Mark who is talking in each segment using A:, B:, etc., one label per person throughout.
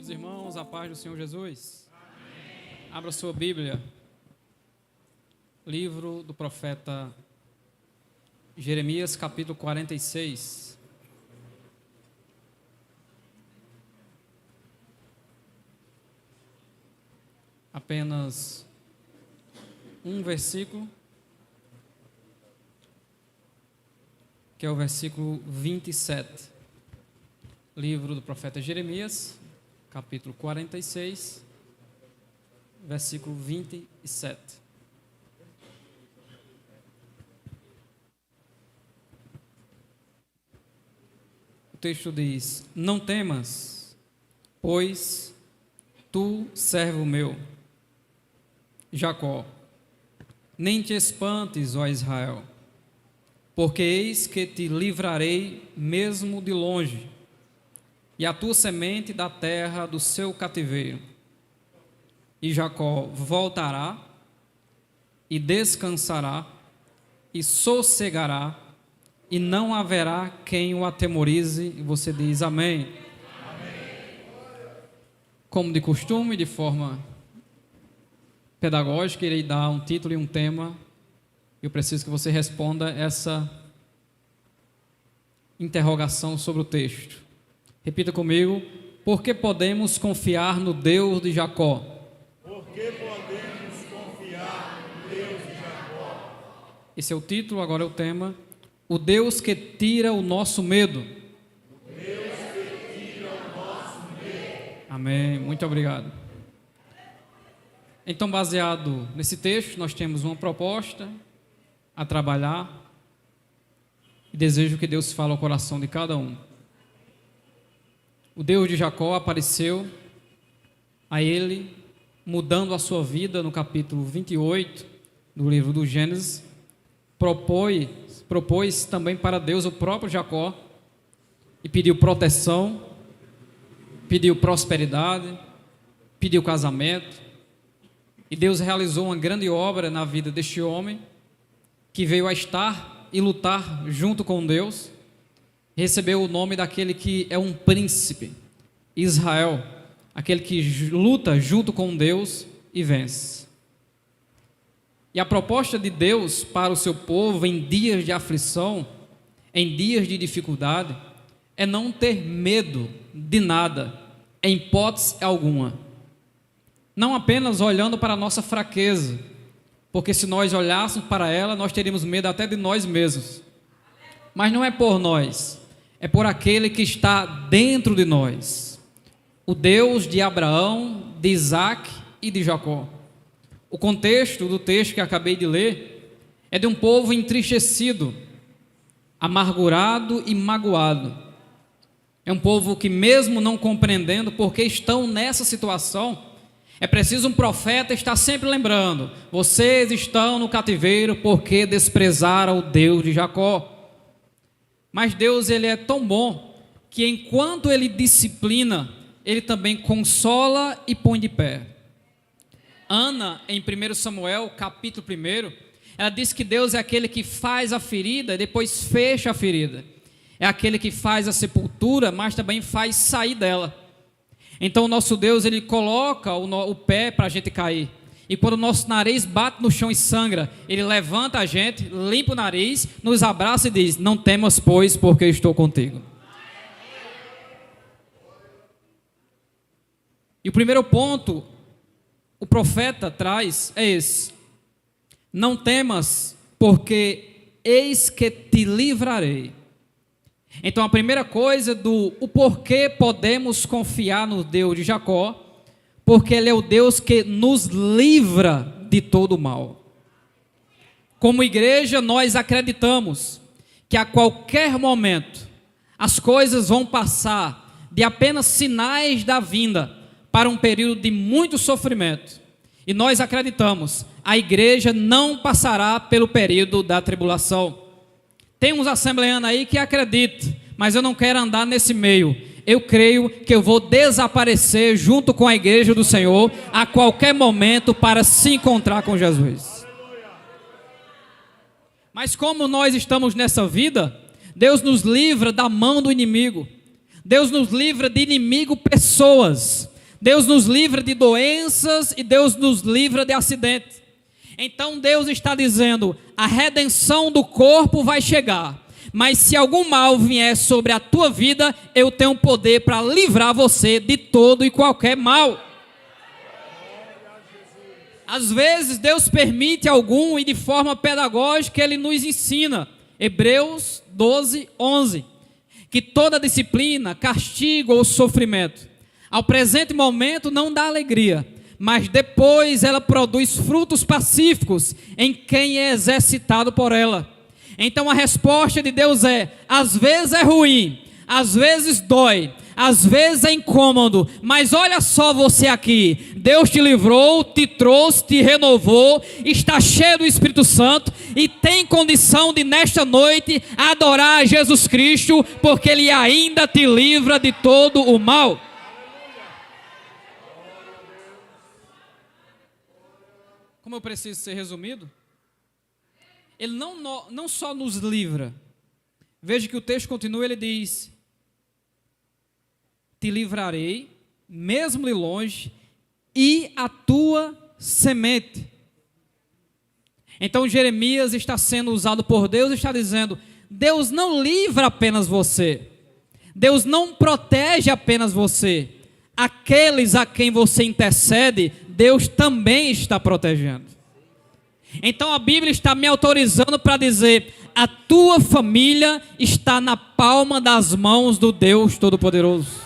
A: Meus irmãos, a paz do Senhor Jesus. Amém. Abra sua Bíblia. Livro do profeta Jeremias, capítulo 46. Apenas um versículo, que é o versículo 27. Livro do profeta Jeremias, capítulo 46, versículo 27. O texto diz: Não temas, pois tu, servo meu, Jacó, nem te espantes, ó Israel, porque eis que te livrarei mesmo de longe, e a tua semente da terra do seu cativeiro. E Jacó voltará, e descansará, e sossegará, e não haverá quem o atemorize. E você diz amém. Amém. Como de costume, de forma pedagógica, irei dar um título e um tema. Eu preciso que você responda essa interrogação sobre o texto. Repita comigo: por que podemos confiar no Deus de Jacó?
B: Por que podemos confiar no Deus de Jacó?
A: Esse é o título, agora é o tema. O Deus que tira o nosso medo.
B: O Deus que tira o nosso medo.
A: Amém, muito obrigado. Então, baseado nesse texto, nós temos uma proposta a trabalhar e desejo que Deus fale ao coração de cada um. O Deus de Jacó apareceu a ele, mudando a sua vida no capítulo 28 do livro do Gênesis. Propôs também para Deus o próprio Jacó e pediu proteção, pediu prosperidade, pediu casamento. E Deus realizou uma grande obra na vida deste homem, que veio a estar e lutar junto com Deus. Recebeu o nome daquele que é um príncipe, Israel, aquele que luta junto com Deus e vence. E a proposta de Deus para o seu povo em dias de aflição, em dias de dificuldade, é não ter medo de nada, em hipótese alguma. Não apenas olhando para a nossa fraqueza, porque se nós olhássemos para ela, nós teríamos medo até de nós mesmos. Mas não é por nós, é por aquele que está dentro de nós, o Deus de Abraão, de Isaac e de Jacó. O contexto do texto que acabei de ler é de um povo entristecido, amargurado e magoado. É um povo que, mesmo não compreendendo por que estão nessa situação, é preciso um profeta estar sempre lembrando: vocês estão no cativeiro porque desprezaram o Deus de Jacó. Mas Deus, ele é tão bom que enquanto ele disciplina, ele também consola e põe de pé. Ana, em 1 Samuel, capítulo 1, ela diz que Deus é aquele que faz a ferida e depois fecha a ferida. É aquele que faz a sepultura, mas também faz sair dela. Então o nosso Deus, ele coloca o pé para a gente cair. E quando o nosso nariz bate no chão e sangra, ele levanta a gente, limpa o nariz, nos abraça e diz: não temas, pois, porque eu estou contigo. E o primeiro ponto, o profeta traz, é esse: não temas, porque eis que te livrarei. Então a primeira coisa o porquê podemos confiar no Deus de Jacó, porque Ele é o Deus que nos livra de todo o mal. Como igreja, nós acreditamos que a qualquer momento as coisas vão passar de apenas sinais da vinda para um período de muito sofrimento. E nós acreditamos, a igreja não passará pelo período da tribulação. Tem uns assembleanos aí que acreditam, mas eu não quero andar nesse meio. Eu creio que eu vou desaparecer junto com a igreja do Senhor a qualquer momento para se encontrar com Jesus. Mas como nós estamos nessa vida, Deus nos livra da mão do inimigo. Deus nos livra de inimigo pessoas. Deus nos livra de doenças e Deus nos livra de acidentes. Então Deus está dizendo, a redenção do corpo vai chegar, mas se algum mal vier sobre a tua vida, eu tenho poder para livrar você de todo e qualquer mal. Às vezes Deus permite algum e de forma pedagógica Ele nos ensina. Hebreus 12, 11. Que toda disciplina, castigo ou sofrimento, ao presente momento não dá alegria, mas depois ela produz frutos pacíficos em quem é exercitado por ela. Então a resposta de Deus é, às vezes é ruim, às vezes dói, às vezes é incômodo, mas olha só você aqui, Deus te livrou, te trouxe, te renovou, está cheio do Espírito Santo e tem condição de nesta noite adorar a Jesus Cristo, porque Ele ainda te livra de todo o mal. Como eu preciso ser resumido, Ele não só nos livra, veja que o texto continua, ele diz, te livrarei, mesmo de longe, e a tua semente. Então Jeremias está sendo usado por Deus e está dizendo, Deus não livra apenas você, Deus não protege apenas você, aqueles a quem você intercede, Deus também está protegendo. Então a Bíblia está me autorizando para dizer, a tua família está na palma das mãos do Deus Todo-Poderoso.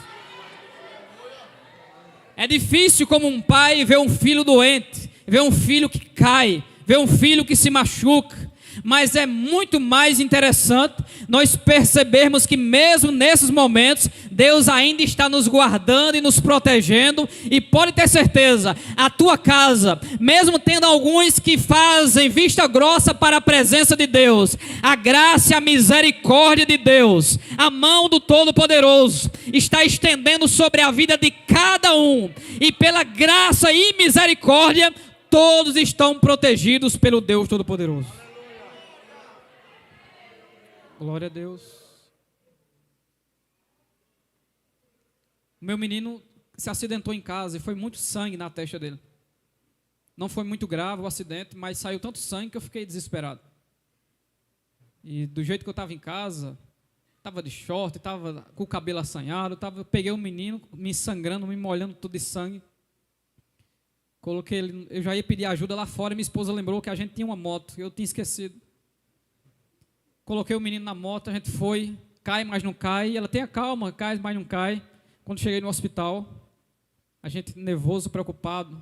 A: É difícil como um pai ver um filho doente, ver um filho que cai, ver um filho que se machuca, mas é muito mais interessante nós percebermos que mesmo nesses momentos, Deus ainda está nos guardando e nos protegendo, e pode ter certeza, a tua casa, mesmo tendo alguns que fazem vista grossa para a presença de Deus, a graça e a misericórdia de Deus, a mão do Todo-Poderoso, está estendendo sobre a vida de cada um, e pela graça e misericórdia, todos estão protegidos pelo Deus Todo-Poderoso. Glória a Deus. O meu menino se acidentou em casa e foi muito sangue na testa dele. Não foi muito grave o acidente, mas saiu tanto sangue que eu fiquei desesperado. E do jeito que eu estava em casa, estava de short, estava com o cabelo assanhado, peguei o menino me sangrando, me molhando tudo de sangue. Coloquei ele, eu já ia pedir ajuda lá fora e minha esposa lembrou que a gente tinha uma moto, eu tinha esquecido. Coloquei o menino na moto, a gente foi, cai, mas não cai. Ela tenha calma, cai, mas não cai. Quando cheguei no hospital, a gente nervoso, preocupado.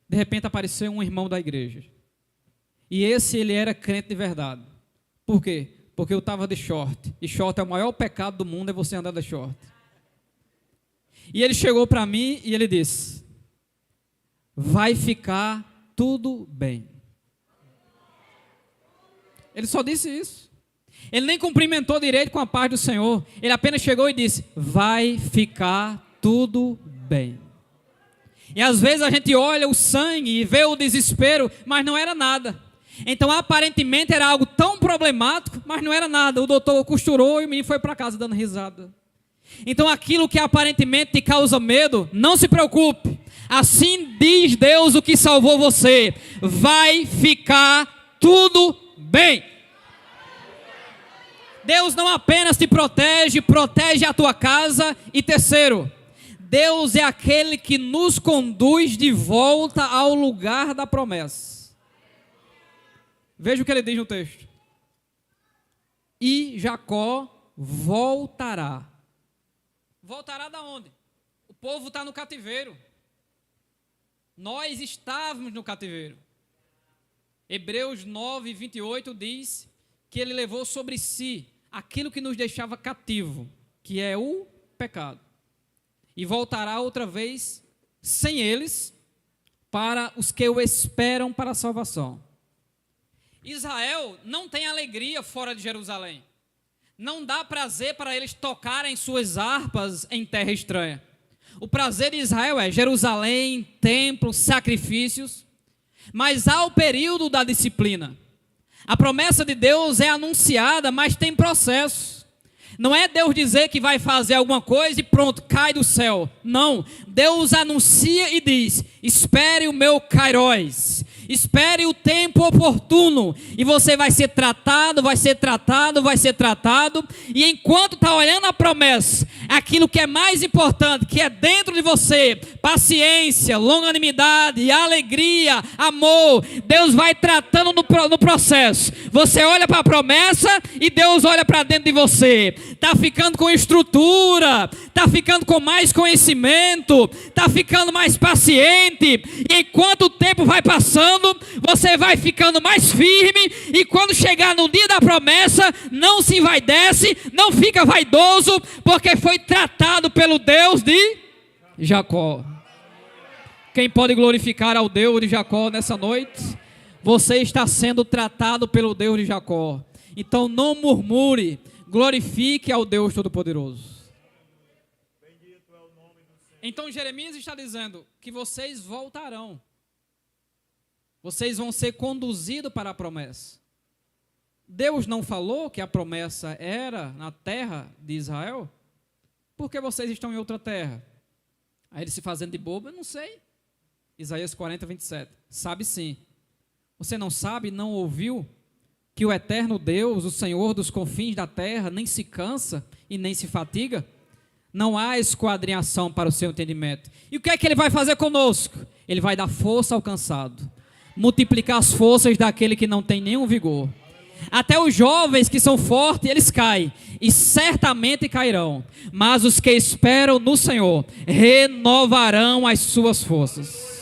A: De repente apareceu um irmão da igreja. E ele era crente de verdade. Por quê? Porque eu estava de short. E short é o maior pecado do mundo, é você andar de short. E ele chegou para mim e ele disse, vai ficar tudo bem. Ele só disse isso. Ele nem cumprimentou direito com a paz do Senhor. Ele apenas chegou e disse, vai ficar tudo bem. E às vezes a gente olha o sangue e vê o desespero, mas não era nada. Então aparentemente era algo tão problemático, mas não era nada. O doutor costurou e o menino foi para casa dando risada. Então aquilo que aparentemente te causa medo, não se preocupe. Assim diz Deus, o que salvou você. Vai ficar tudo bem. Deus não apenas te protege, protege a tua casa. E terceiro, Deus é aquele que nos conduz de volta ao lugar da promessa. Veja o que ele diz no texto. E Jacó voltará. Voltará da onde? O povo está no cativeiro. Nós estávamos no cativeiro. Hebreus 9, 28 diz que ele levou sobre si aquilo que nos deixava cativo, que é o pecado. E voltará outra vez sem eles para os que o esperam para a salvação. Israel não tem alegria fora de Jerusalém. Não dá prazer para eles tocarem suas harpas em terra estranha. O prazer de Israel é Jerusalém, templo, sacrifícios. Mas há o período da disciplina. A promessa de Deus é anunciada, mas tem processo. Não é Deus dizer que vai fazer alguma coisa e pronto, cai do céu. Não, Deus anuncia e diz: espere o meu Kairos, espere o tempo oportuno, e você vai ser tratado, vai ser tratado, vai ser tratado, e enquanto está olhando a promessa, aquilo que é mais importante, que é dentro de você, paciência, longanimidade, alegria, amor, Deus vai tratando no processo. Você olha para a promessa e Deus olha para dentro de você. Está ficando com estrutura, está ficando com mais conhecimento, está ficando mais paciente, e enquanto o tempo vai passando, você vai ficando mais firme, e quando chegar no dia da promessa, não se envaidece, não fica vaidoso, porque foi tratado pelo Deus de Jacó. Quem pode glorificar ao Deus de Jacó nessa noite? Você está sendo tratado pelo Deus de Jacó. Então não murmure, glorifique ao Deus Todo-Poderoso. Então Jeremias está dizendo que vocês voltarão. Vocês vão ser conduzidos para a promessa. Deus não falou que a promessa era na terra de Israel? Por que vocês estão em outra terra? Aí ele se fazendo de bobo, eu não sei. Isaías 40, 27. Sabe sim. Você não sabe, não ouviu, que o eterno Deus, o Senhor dos confins da terra, nem se cansa e nem se fatiga? Não há esquadrinhação para o seu entendimento. E o que é que ele vai fazer conosco? Ele vai dar força ao cansado, multiplicar as forças daquele que não tem nenhum vigor. Até os jovens que são fortes, eles caem, e certamente cairão. Mas os que esperam no Senhor renovarão as suas forças,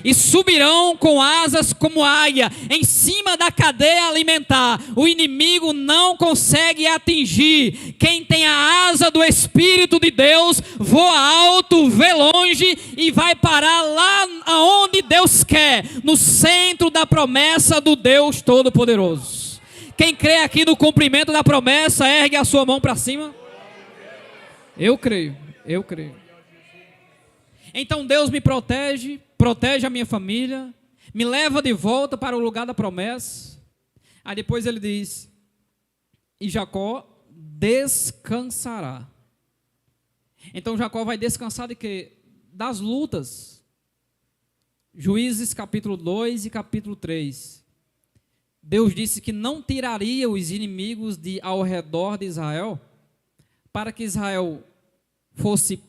A: e subirão com asas como águia, em cima da cadeia alimentar. O inimigo não consegue atingir. Quem tem a asa do Espírito de Deus, voa alto, vê longe, e vai parar lá aonde Deus quer, no centro da promessa do Deus Todo-Poderoso. Quem crê aqui no cumprimento da promessa, ergue a sua mão para cima. Eu creio, eu creio. Então Deus me protege, protege a minha família, me leva de volta para o lugar da promessa. Aí depois ele diz: e Jacó descansará. Então Jacó vai descansar de quê? Das lutas. Juízes capítulo 2 e capítulo 3. Deus disse que não tiraria os inimigos de ao redor de Israel, para que Israel fosse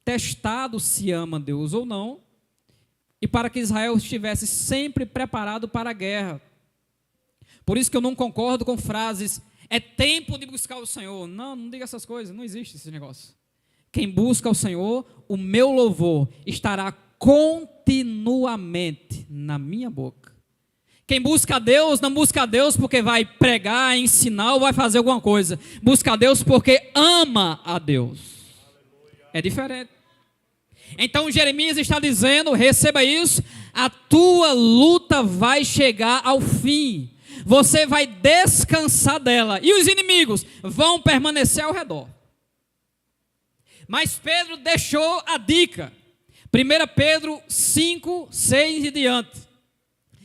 A: testado se ama Deus ou não, e para que Israel estivesse sempre preparado para a guerra. Por isso que eu não concordo com frases: é tempo de buscar o Senhor. Não, não diga essas coisas, não existe esse negócio. Quem busca o Senhor, o meu louvor estará continuamente na minha boca. Quem busca a Deus, não busca a Deus porque vai pregar, ensinar ou vai fazer alguma coisa. Busca a Deus porque ama a Deus. É diferente. Então Jeremias está dizendo, receba isso: a tua luta vai chegar ao fim. Você vai descansar dela. E os inimigos vão permanecer ao redor. Mas Pedro deixou a dica. 1 Pedro 5, 6 e diante.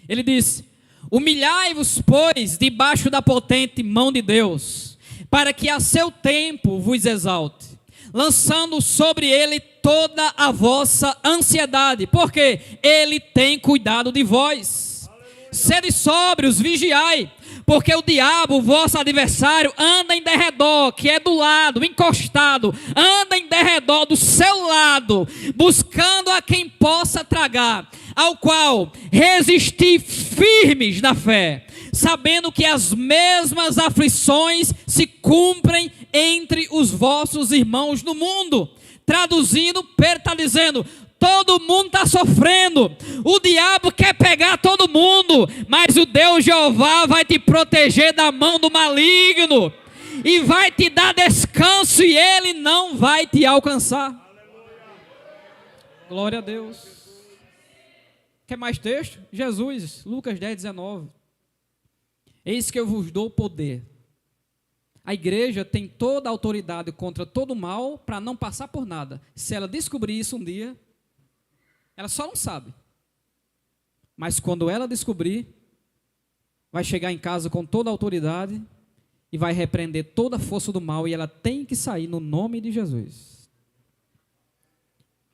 A: Ele disse: humilhai-vos, pois, debaixo da potente mão de Deus, para que a seu tempo vos exalte, lançando sobre ele toda a vossa ansiedade, porque ele tem cuidado de vós. Sede sóbrios, vigiai, porque o diabo, vosso adversário, anda em derredor, que é do lado, encostado, anda em derredor do seu lado, buscando a quem possa tragar, ao qual resisti firmes na fé, sabendo que as mesmas aflições se cumprem entre os vossos irmãos no mundo. Traduzindo, Pedro está dizendo: todo mundo está sofrendo, o diabo quer pegar todo mundo, mas o Deus Jeová vai te proteger da mão do maligno, e vai te dar descanso, e ele não vai te alcançar. Glória a Deus. Quer mais texto? Jesus, Lucas 10, 19. Eis que eu vos dou poder. A igreja tem toda a autoridade contra todo o mal, para não passar por nada. Se ela descobrir isso um dia, ela só não sabe. Mas quando ela descobrir, vai chegar em casa com toda a autoridade e vai repreender toda a força do mal, e ela tem que sair no nome de Jesus.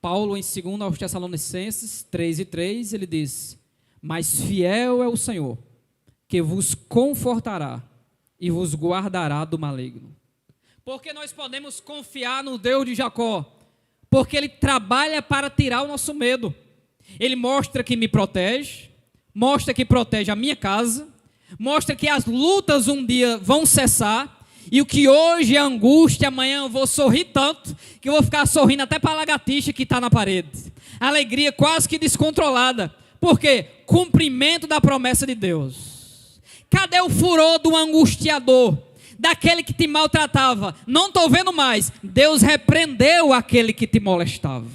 A: Paulo, em 2 aos Tessalonicenses 3:3, ele diz: mas fiel é o Senhor, que vos confortará e vos guardará do maligno. Porque nós podemos confiar no Deus de Jacó, porque Ele trabalha para tirar o nosso medo. Ele mostra que me protege, mostra que protege a minha casa, mostra que as lutas um dia vão cessar, e o que hoje é angústia, amanhã eu vou sorrir tanto, que eu vou ficar sorrindo até para a lagartixa que está na parede. Alegria quase que descontrolada. Por quê? Cumprimento da promessa de Deus. Cadê o furor do angustiador? Daquele que te maltratava? Não estou vendo mais. Deus repreendeu aquele que te molestava.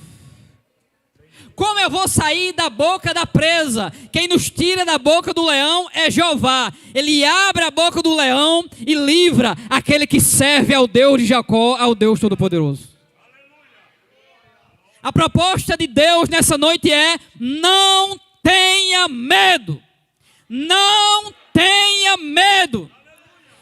A: Como eu vou sair da boca da presa? Quem nos tira da boca do leão é Jeová. Ele abre a boca do leão e livra aquele que serve ao Deus de Jacó, ao Deus Todo-Poderoso. A proposta de Deus nessa noite é: não tenha medo. Não tenha medo.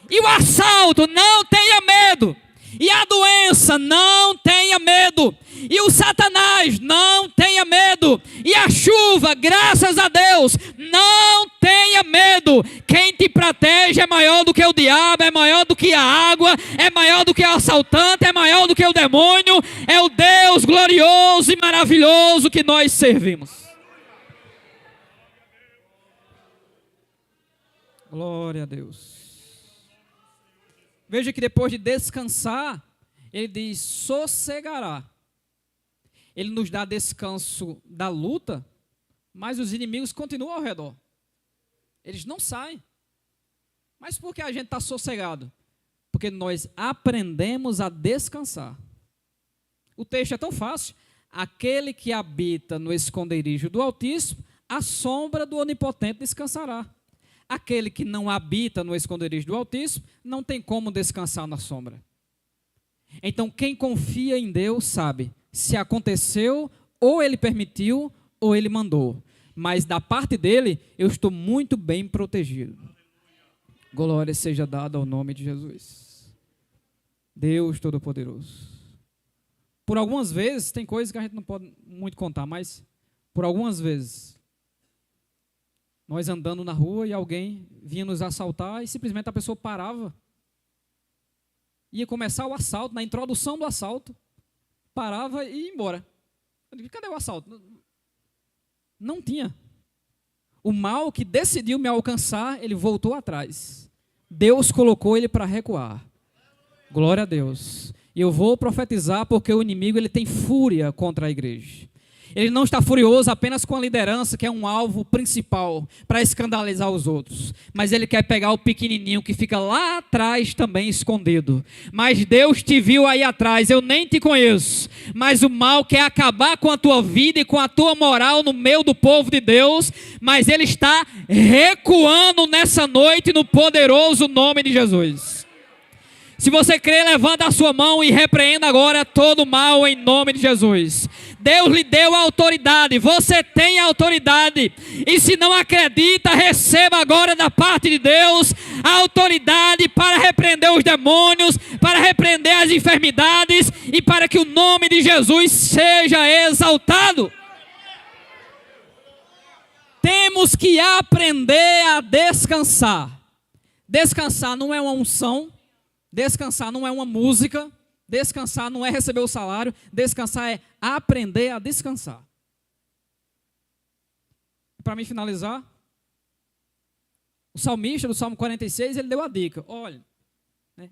A: E o assalto, não tenha medo. E a doença, não tenha medo. E o Satanás, não tenha medo. E a chuva, graças a Deus, não tenha medo. Quem te protege é maior do que o diabo, é maior do que a água, é maior do que o assaltante, é maior do que o demônio. É o Deus glorioso e maravilhoso que nós servimos. Glória a Deus. Veja que depois de descansar, ele diz: sossegará. Ele nos dá descanso da luta, mas os inimigos continuam ao redor. Eles não saem. Mas por que a gente está sossegado? Porque nós aprendemos a descansar. O texto é tão fácil. Aquele que habita no esconderijo do Altíssimo, à sombra do Onipotente descansará. Aquele que não habita no esconderijo do Altíssimo não tem como descansar na sombra. Então, quem confia em Deus sabe, se aconteceu, ou Ele permitiu, ou Ele mandou. Mas da parte dele, eu estou muito bem protegido. Glória seja dada ao nome de Jesus. Deus Todo-Poderoso. Por algumas vezes, tem coisas que a gente não pode muito contar, mas por algumas vezes, nós andando na rua e alguém vinha nos assaltar e simplesmente a pessoa parava. Ia começar o assalto, na introdução do assalto, parava e ia embora. Eu digo: cadê o assalto? Não tinha. O mal que decidiu me alcançar, ele voltou atrás. Deus colocou ele para recuar. Glória a Deus. E eu vou profetizar porque o inimigo ele tem fúria contra a igreja. Ele não está furioso apenas com a liderança, que é um alvo principal para escandalizar os outros. Mas ele quer pegar o pequenininho que fica lá atrás também escondido. Mas Deus te viu aí atrás, eu nem te conheço. Mas o mal quer acabar com a tua vida e com a tua moral no meio do povo de Deus. Mas ele está recuando nessa noite no poderoso nome de Jesus. Se você crê, levanta a sua mão e repreenda agora todo mal em nome de Jesus. Deus lhe deu a autoridade, você tem a autoridade. E se não acredita, receba agora da parte de Deus a autoridade para repreender os demônios, para repreender as enfermidades e para que o nome de Jesus seja exaltado. Temos que aprender a descansar. Descansar não é uma unção. Descansar não é uma música, descansar não é receber o salário, descansar é aprender a descansar. Para mim finalizar, o salmista do Salmo 46, ele deu a dica: olha,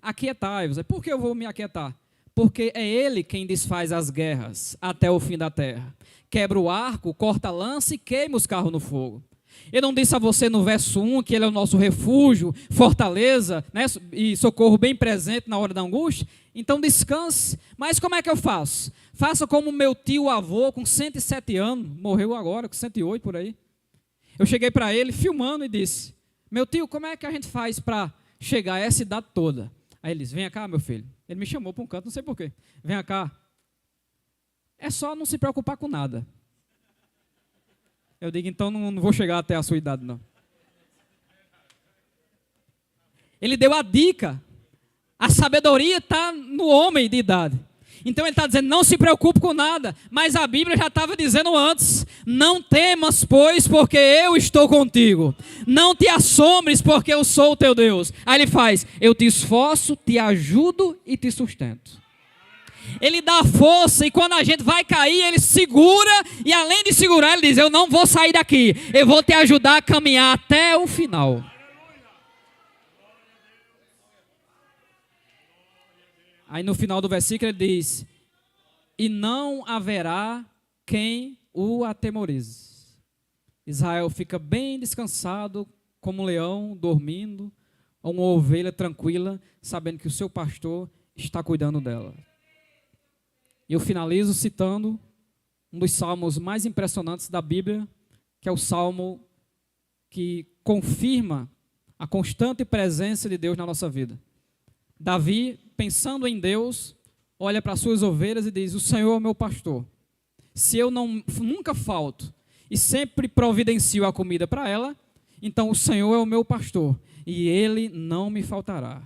A: aquietai-vos. Por que eu vou me aquietar? Porque é ele quem desfaz as guerras até o fim da terra. Quebra o arco, corta a lança e queima os carros no fogo. Eu não disse a você no verso 1 que ele é o nosso refúgio, fortaleza, né, e socorro bem presente na hora da angústia? Então descanse. Mas como é que eu faço? Faça como meu tio avô com 107 anos, morreu agora com 108 por aí. Eu cheguei para ele filmando e disse: meu tio, como é que a gente faz para chegar a essa idade toda? Aí ele disse: vem cá, meu filho. Ele me chamou para um canto, não sei porquê. Vem cá. É só não se preocupar com nada. Eu digo: então não vou chegar até a sua idade, não. Ele deu a dica A sabedoria está no homem de idade. Então ele está dizendo, não se preocupe com nada. Mas a Bíblia já estava dizendo antes, não temas, pois, porque eu estou contigo. Não te assombres, porque eu sou o teu Deus. Aí ele faz, eu te esforço, te ajudo e te sustento. Ele dá força e quando a gente vai cair, ele segura. E além de segurar, ele diz, eu não vou sair daqui. Eu vou te ajudar a caminhar até o final. Aí no final do versículo ele diz, e não haverá quem o atemorize. Israel fica bem descansado, como um leão dormindo, ou uma ovelha tranquila, sabendo que o seu pastor está cuidando dela. E eu finalizo citando um dos salmos mais impressionantes da Bíblia, que é o salmo que confirma a constante presença de Deus na nossa vida. Davi, pensando em Deus, olha para as suas ovelhas e diz, o Senhor é o meu pastor. Se eu nunca falto e sempre providencio a comida para ela, então o Senhor é o meu pastor e Ele não me faltará.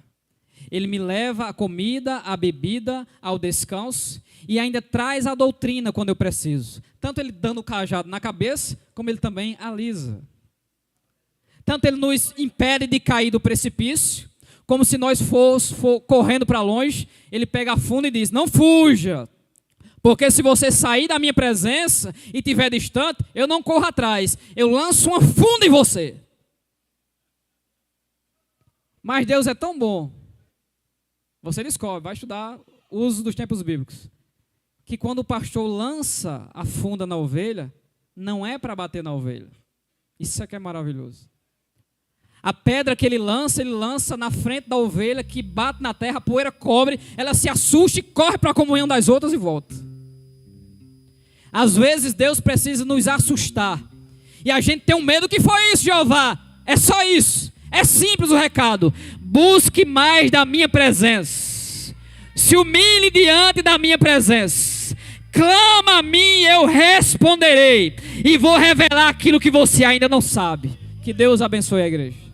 A: Ele me leva a comida, a bebida, ao descanso e ainda traz a doutrina quando eu preciso. Tanto Ele dando o cajado na cabeça, como Ele também alisa. Tanto Ele nos impede de cair do precipício, como se nós for correndo para longe, Ele pega a fundo e diz, não fuja, porque se você sair da minha presença e estiver distante, eu não corro atrás, eu lanço uma funda em você. Mas Deus é tão bom, você descobre, vai estudar o uso dos tempos bíblicos, que quando o pastor lança a funda na ovelha, não é para bater na ovelha. Isso aqui é maravilhoso. A pedra que ele lança na frente da ovelha, que bate na terra, a poeira cobre, ela se assusta e corre para a comunhão das outras e volta. Às vezes Deus precisa nos assustar. E a gente tem um medo, o que foi isso, Jeová? É só isso. É simples o recado. Busque mais da minha presença. Se humilhe diante da minha presença. Clama a mim, eu responderei. E vou revelar aquilo que você ainda não sabe. Que Deus abençoe a igreja.